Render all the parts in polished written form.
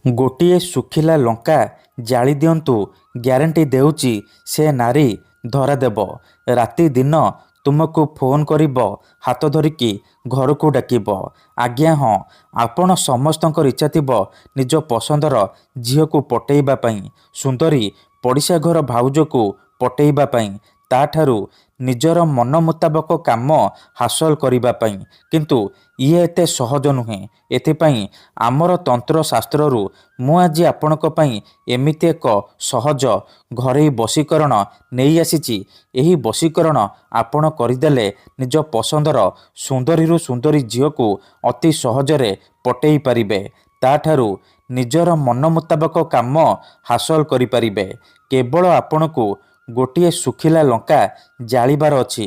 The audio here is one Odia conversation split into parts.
ଗୋଟିଏ ଶୁଖିଲା ଲଙ୍କା ଜାଳି ଦିଅନ୍ତୁ, ଗ୍ୟାରେଣ୍ଟି ଦେଉଛି ସେ ନାରୀ ଧରାଦେବ। ରାତି ଦିନ ତୁମକୁ ଫୋନ୍ କରିବ, ହାତ ଧରିକି ଘରକୁ ଡାକିବ। ଆଜ୍ଞା ହଁ, ଆପଣ ସମସ୍ତଙ୍କର ଇଚ୍ଛା ଥିବ ନିଜ ପସନ୍ଦର ଝିଅକୁ ପଟେଇବା ପାଇଁ, ସୁନ୍ଦରୀ ପଡ଼ିଶା ଘର ଭାଉଜକୁ ପଟେଇବା ପାଇଁ, ତାଠାରୁ ନିଜର ମନ ମୁତାବକ କାମ ହାସଲ କରିବା ପାଇଁ। କିନ୍ତୁ ଇଏ ଏତେ ସହଜ ନୁହେଁ। ଏଥିପାଇଁ ଆମର ତନ୍ତ୍ରଶାସ୍ତ୍ରରୁ ମୁଁ ଆଜି ଆପଣଙ୍କ ପାଇଁ ଏମିତି ଏକ ସହଜ ଘରୋଇ ବଶୀକରଣ ନେଇ ଆସିଛି। ଏହି ବଶୀକରଣ ଆପଣ କରିଦେଲେ ନିଜ ପସନ୍ଦର ସୁନ୍ଦରୀରୁ ସୁନ୍ଦରୀ ଝିଅକୁ ଅତି ସହଜରେ ପଟେଇ ପାରିବେ। ତାଠାରୁ ନିଜର ମନ ମୁତାବକ କାମ ହାସଲ କରିପାରିବେ। କେବଳ ଆପଣଙ୍କୁ ଗୋଟିଏ ଶୁଖିଲା ଲଙ୍କା ଜାଳିବାର ଅଛି।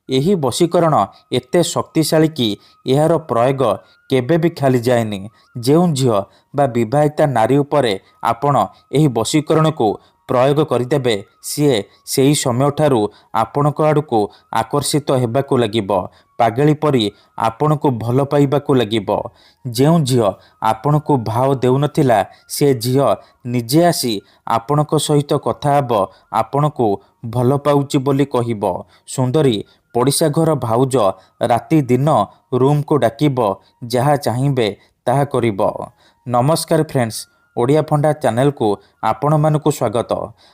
ଏହି ବଶୀକରଣ ଏତେ ଶକ୍ତିଶାଳୀ କି ଏହାର ପ୍ରୟୋଗ କେବେ ବି ଖାଲି ଯାଏନି। ଯେଉଁ ଝିଅ ବା ବିବାହିତା ନାରୀ ଉପରେ ଆପଣ ଏହି ବଶୀକରଣକୁ ପ୍ରୟୋଗ କରିଦେବେ, ସିଏ ସେହି ସମୟଠାରୁ ଆପଣଙ୍କ ଆଡ଼କୁ ଆକର୍ଷିତ ହେବାକୁ ଲାଗିବ। ପାଗଳି ପରି ଆପଣଙ୍କୁ ଭଲ ପାଇବାକୁ ଲାଗିବ। ଯେଉଁ ଝିଅ ଆପଣଙ୍କୁ ଭାව ଦେଉନଥିଲା, ସେ ଝିଅ ନିଜେ ଆସି ଆପଣଙ୍କ ସହିତ କଥା ହେବ, ଆପଣଙ୍କୁ ଭଲ ପାଉଛି ବୋଲି କହିବ। ସୁନ୍ଦରୀ ପଡ଼ିଶା ଘର ଭାଉଜ ରାତି ଦିନ ରୁମ୍କୁ ଡାକିବ, ଯାହା ଚାହିଁବେ ତାହା କରିବ। ନମସ୍କାର ଫ୍ରେଣ୍ଡସ୍, ଓଡ଼ିଆ ଫଣ୍ଡା ଚ୍ୟାନେଲକୁ ଆପଣମାନଙ୍କୁ ସ୍ୱାଗତ।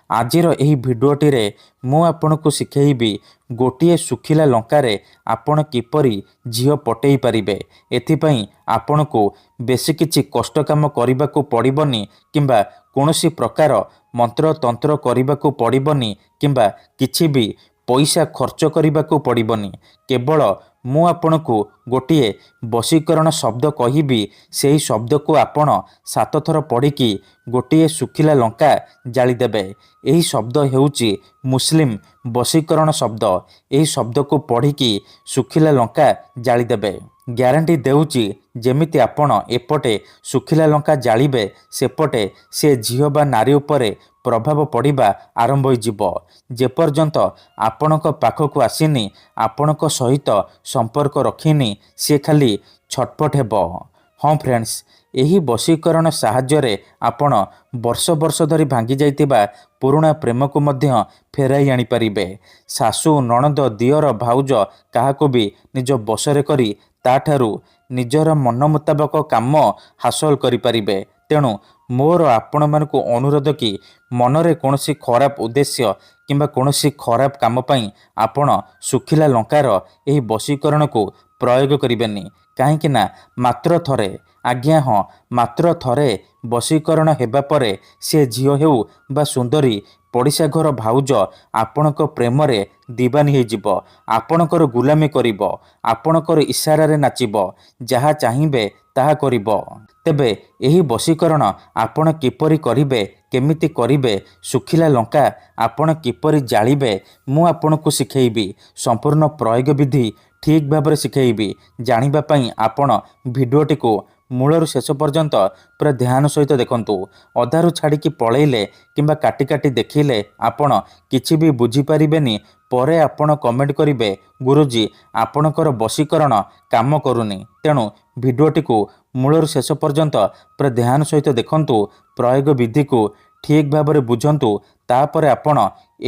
ଆଜିର ଏହି ଭିଡ଼ିଓଟିରେ ମୁଁ ଆପଣଙ୍କୁ ଶିଖେଇବି ଗୋଟିଏ ଶୁଖିଲା ଲଙ୍କାରେ ଆପଣ କିପରି ଝିଅ ପଟେଇ ପାରିବେ। ଏଥିପାଇଁ ଆପଣଙ୍କୁ ବେଶୀ କିଛି କଷ୍ଟ କାମ କରିବାକୁ ପଡ଼ିବନି, କିମ୍ବା କୌଣସି ପ୍ରକାର ମନ୍ତ୍ରତନ୍ତ୍ର କରିବାକୁ ପଡ଼ିବନି, କିମ୍ବା କିଛି ବି ପଇସା ଖର୍ଚ୍ଚ କରିବାକୁ ପଡ଼ିବନି। କେବଳ ମୁଁ ଆପଣଙ୍କୁ ଗୋଟିଏ ବଶୀକରଣ ଶବ୍ଦ କହିବି, ସେହି ଶବ୍ଦକୁ ଆପଣ 7 ଥର ପଢ଼ିକି ଗୋଟିଏ ଶୁଖିଲା ଲଙ୍କା ଜାଳିଦେବେ। ଏହି ଶବ୍ଦ ହେଉଛି ମୁସଲିମ ବଶୀକରଣ ଶବ୍ଦ। ଏହି ଶବ୍ଦକୁ ପଢ଼ିକି ଶୁଖିଲା ଲଙ୍କା ଜାଳିଦେବେ। ଗ୍ୟାରେଣ୍ଟି ଦେଉଛି, ଯେମିତି ଆପଣ ଏପଟେ ଶୁଖିଲା ଲଙ୍କା ଜାଳିବେ, ସେପଟେ ସେ ଝିଅ ବା ନାରୀ ଉପରେ ପ୍ରଭାବ ପଡ଼ିବା ଆରମ୍ଭ ହୋଇଯିବ। ଯେପର୍ଯ୍ୟନ୍ତ ଆପଣଙ୍କ ପାଖକୁ ଆସିନି, ଆପଣଙ୍କ ସହିତ ସମ୍ପର୍କ ରଖିନି, ସେ ଖାଲି ଛଟପଟ ହେବ। ହଁ ଫ୍ରେଣ୍ଡସ୍, ଏହି ବଶୀକରଣ ସାହାଯ୍ୟରେ ଆପଣ ବର୍ଷ ବର୍ଷ ଧରି ଭାଙ୍ଗି ଯାଇଥିବା ପୁରୁଣା ପ୍ରେମକୁ ମଧ୍ୟ ଫେରାଇ ଆଣିପାରିବେ। ଶାଶୁ, ନଣନ୍ଦ, ଦିଅର, ଭାଉଜ କାହାକୁ ବି ନିଜ ବଶରେ କରି ତାଠାରୁ ନିଜର ମନ ମୁତାବକ କାମ ହାସଲ କରିପାରିବେ। ତେଣୁ ମୋର ଆପଣମାନଙ୍କୁ ଅନୁରୋଧ କି ମନରେ କୌଣସି ଖରାପ ଉଦ୍ଦେଶ୍ୟ କିମ୍ବା କୌଣସି ଖରାପ କାମ ପାଇଁ ଆପଣ ଶୁଖିଲା ଲଙ୍କାର ଏହି ବଶୀକରଣକୁ ପ୍ରୟୋଗ କରିବେନି। କାହିଁକି ନା ମାତ୍ର ଥରେ, ଆଜ୍ଞା ହଁ, ମାତ୍ର ଥରେ ବଶୀକରଣ ହେବା ପରେ ସେ ଝିଅ ହେଉ ବା ସୁନ୍ଦରୀ ପଡ଼ିଶା ଘର ଭାଉଜ ଆପଣଙ୍କ ପ୍ରେମରେ ଦିବାନୀ ହେଇଯିବ। ଆପଣଙ୍କର ଗୁଲାମୀ କରିବ, ଆପଣଙ୍କର ଇସାରାରେ ନାଚିବ, ଯାହା ଚାହିଁବେ ତାହା କରିବ। ତେବେ ଏହି ବଶୀକରଣ ଆପଣ କିପରି କରିବେ, କେମିତି କରିବେ, ଶୁଖିଲା ଲଙ୍କା ଆପଣ କିପରି ଜାଳିବେ, ମୁଁ ଆପଣଙ୍କୁ ଶିଖେଇବି। ସମ୍ପୂର୍ଣ୍ଣ ପ୍ରୟୋଗ ବିଧି ଠିକ୍ ଭାବରେ ଶିଖେଇବି। ଜାଣିବା ପାଇଁ ଆପଣ ଭିଡ଼ିଓଟିକୁ ମୂଳରୁ ଶେଷ ପର୍ଯ୍ୟନ୍ତ ପୁରା ଧ୍ୟାନ ସହିତ ଦେଖନ୍ତୁ। ଅଧାରୁ ଛାଡ଼ିକି ପଳେଇଲେ କିମ୍ବା କାଟି କାଟି ଦେଖିଲେ ଆପଣ କିଛି ବି ବୁଝିପାରିବେନି। ପରେ ଆପଣ କମେଣ୍ଟ କରିବେ, ଗୁରୁଜୀ ଆପଣଙ୍କର ବଶୀକରଣ କାମ କରୁନି। ତେଣୁ ଭିଡ଼ିଓଟିକୁ ମୂଳରୁ ଶେଷ ପର୍ଯ୍ୟନ୍ତ ପୁରା ଧ୍ୟାନ ସହିତ ଦେଖନ୍ତୁ, ପ୍ରୟୋଗ ବିଧିକୁ ଠିକ୍ ଭାବରେ ବୁଝନ୍ତୁ। ତାପରେ ଆପଣ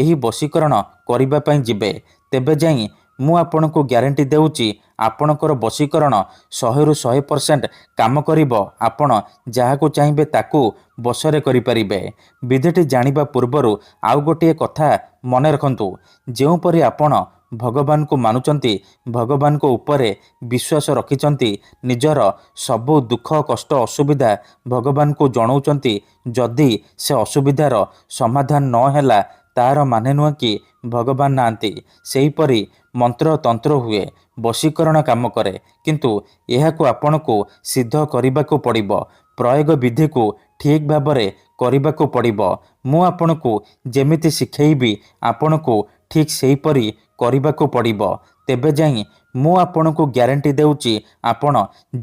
ଏହି ବଶୀକରଣ କରିବା ପାଇଁ ଯିବେ। ତେବେ ଯାଇ ମୁଁ ଆପଣଙ୍କୁ ଗ୍ୟାରେଣ୍ଟି ଦେଉଛି, ଆପଣଙ୍କର ବଶୀକରଣ 100ରୁ 100% କାମ କରିବ। ଆପଣ ଯାହାକୁ ଚାହିଁବେ ତାକୁ ବଶରେ କରିପାରିବେ। ବିଧିଟି ଜାଣିବା ପୂର୍ବରୁ ଆଉ ଗୋଟିଏ କଥା ମନେ ରଖନ୍ତୁ। ଯେଉଁପରି ଆପଣ ଭଗବାନଙ୍କୁ ମାନୁଛନ୍ତି, ଭଗବାନଙ୍କ ଉପରେ ବିଶ୍ୱାସ ରଖିଛନ୍ତି, ନିଜର ସବୁ ଦୁଃଖ କଷ୍ଟ ଅସୁବିଧା ଭଗବାନଙ୍କୁ ଜଣାଉଛନ୍ତି, ଯଦି ସେ ଅସୁବିଧାର ସମାଧାନ ନ ହେଲା, ତାର ମାନେ ନୁହେଁ କି ଭଗବାନ ନାହାନ୍ତି। ସେହିପରି ମନ୍ତ୍ରତନ୍ତ୍ର ହୁଏ, ବଶୀକରଣ କାମ କରେ, କିନ୍ତୁ ଏହାକୁ ଆପଣଙ୍କୁ ସିଦ୍ଧ କରିବାକୁ ପଡ଼ିବ। ପ୍ରୟୋଗ ବିଧିକୁ ଠିକ୍ ଭାବରେ କରିବାକୁ ପଡ଼ିବ। ମୁଁ ଆପଣଙ୍କୁ ଯେମିତି ଶିଖେଇବି, ଆପଣଙ୍କୁ ଠିକ୍ ସେହିପରି କରିବାକୁ ପଡ଼ିବ। ତେବେ ଯାଇ ମୁଁ ଆପଣଙ୍କୁ ଗ୍ୟାରେଣ୍ଟି ଦେଉଛି, ଆପଣ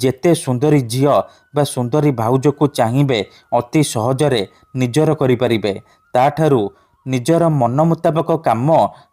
ଯେତେ ସୁନ୍ଦରୀ ଝିଅ ବା ସୁନ୍ଦରୀ ଭାଉଜକୁ ଚାହିଁବେ ଅତି ସହଜରେ ନିଜର କରିପାରିବେ। ତାଠାରୁ ନିଜର ମନ ମୁତାବକ କାମ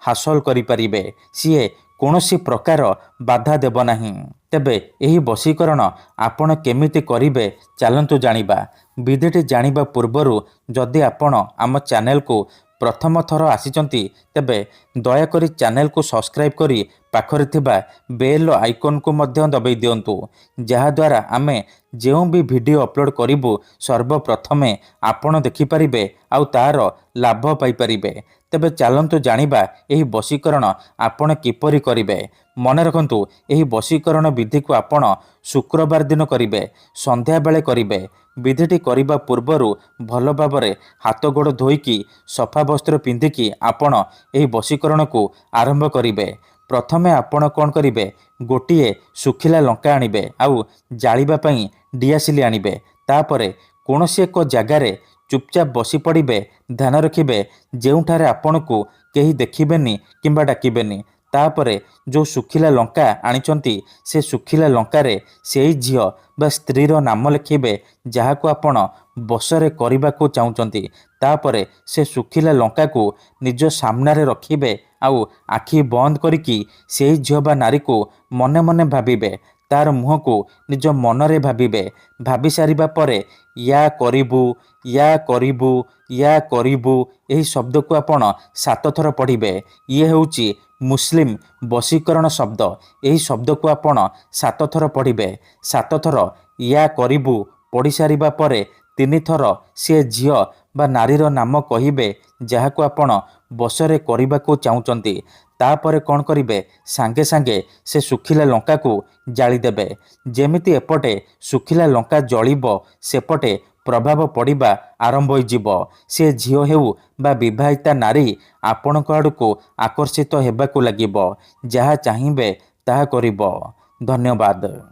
ହାସଲ କରିପାରିବେ। ସିଏ କୌଣସି ପ୍ରକାର ବାଧା ଦେବ ନାହିଁ। ତେବେ ଏହି ବଶୀକରଣ ଆପଣ କେମିତି କରିବେ, ଚାଲନ୍ତୁ ଜାଣିବା। ବିଧିଟି ଜାଣିବା ପୂର୍ବରୁ ଯଦି ଆପଣ ଆମ ଚ୍ୟାନେଲକୁ ପ୍ରଥମ ଥର ଆସିଛନ୍ତି ତେବେ ଦୟାକରି ଚ୍ୟାନେଲକୁ ସବସ୍କ୍ରାଇବ୍ କରି ପାଖରେ ଥିବା ବେଲ୍ ଆଇକନ୍କୁ ମଧ୍ୟ ଦବାଇ ଦିଅନ୍ତୁ, ଯାହାଦ୍ୱାରା ଆମେ ଯେଉଁ ବି ଭିଡ଼ିଓ ଅପଲୋଡ଼ କରିବୁ ସର୍ବପ୍ରଥମେ ଆପଣ ଦେଖିପାରିବେ ଆଉ ତା'ର ଲାଭ ପାଇପାରିବେ। ତେବେ ଚାଲନ୍ତୁ ଜାଣିବା ଏହି ବଶୀକରଣ ଆପଣ କିପରି କରିବେ। ମନେ ରଖନ୍ତୁ, ଏହି ବଶୀକରଣ ବିଧିକୁ ଆପଣ ଶୁକ୍ରବାର ଦିନ କରିବେ, ସନ୍ଧ୍ୟାବେଳେ କରିବେ। ବିଧିଟି କରିବା ପୂର୍ବରୁ ଭଲ ଭାବରେ ହାତ ଗୋଡ଼ ଧୋଇକି ସଫା ବସ୍ତ୍ର ପିନ୍ଧିକି ଆପଣ ଏହି ବଶୀକରଣକୁ ଆରମ୍ଭ କରିବେ। ପ୍ରଥମେ ଆପଣ କ'ଣ କରିବେ, ଗୋଟିଏ ଶୁଖିଲା ଲଙ୍କା ଆଣିବେ ଆଉ ଜାଳିବା ପାଇଁ ଡିଆସିଲି ଆଣିବେ। ତାପରେ କୌଣସି ଏକ ଜାଗାରେ ଚୁପଚାପ ବସି ପଡ଼ିବେ। ଧ୍ୟାନ ରଖିବେ ଯେଉଁଠାରେ ଆପଣଙ୍କୁ କେହି ଦେଖିବେନି କିମ୍ବା ଡାକିବେନି। ତାପରେ ଯେଉଁ ଶୁଖିଲା ଲଙ୍କା ଆଣିଛନ୍ତି ସେ ଶୁଖିଲା ଲଙ୍କାରେ ସେଇ ଝିଅ ବା ସ୍ତ୍ରୀର ନାମ ଲେଖିବେ ଯାହାକୁ ଆପଣ ବଶରେ କରିବାକୁ ଚାହୁଁଛନ୍ତି। ତାପରେ ସେ ଶୁଖିଲା ଲଙ୍କାକୁ ନିଜ ସାମ୍ନାରେ ରଖିବେ ଆଉ ଆଖି ବନ୍ଦ କରିକି ସେଇ ଝିଅ ବା ନାରୀକୁ ମନେ ମନେ ଭାବିବେ। ତାର ମୁହଁକୁ ନିଜ ମନରେ ଭାବିବେ। ଭାବି ସାରିବା ପରେ ୟା କରିବୁ, ୟା କରିବୁ, ୟା କରିବୁ ଏହି ଶବ୍ଦକୁ ଆପଣ 7 ଥର ପଢ଼ିବେ। ଇଏ ହେଉଛି ମୁସଲିମ ବଶୀକରଣ ଶବ୍ଦ। ଏହି ଶବ୍ଦକୁ ଆପଣ 7 ଥର ପଢ଼ିବେ। 7 ଥର ୟା କରିବୁ ପଢ଼ି ସାରିବା ପରେ 3 ଥର ସେ ଝିଅ ବା ନାରୀର ନାମ କହିବେ ଯାହାକୁ ଆପଣ ବଶରେ କରିବାକୁ ଚାହୁଁଛନ୍ତି। ତାପରେ କ'ଣ କରିବେ, ସାଙ୍ଗେ ସାଙ୍ଗେ ସେ ଶୁଖିଲା ଲଙ୍କାକୁ ଜାଳିଦେବେ। ଯେମିତି ଏପଟେ ଶୁଖିଲା ଲଙ୍କା ଜଳିବ ସେପଟେ ପ୍ରଭାବ ପଡ଼ିବା ଆରମ୍ଭ ହୋଇଯିବ। ସେ ଝିଅ ହେଉ ବା ବିବାହିତା ନାରୀ ଆପଣଙ୍କ ଆଡ଼କୁ ଆକର୍ଷିତ ହେବାକୁ ଲାଗିବ। ଯାହା ଚାହିଁବେ ତାହା କରିବ। ଧନ୍ୟବାଦ।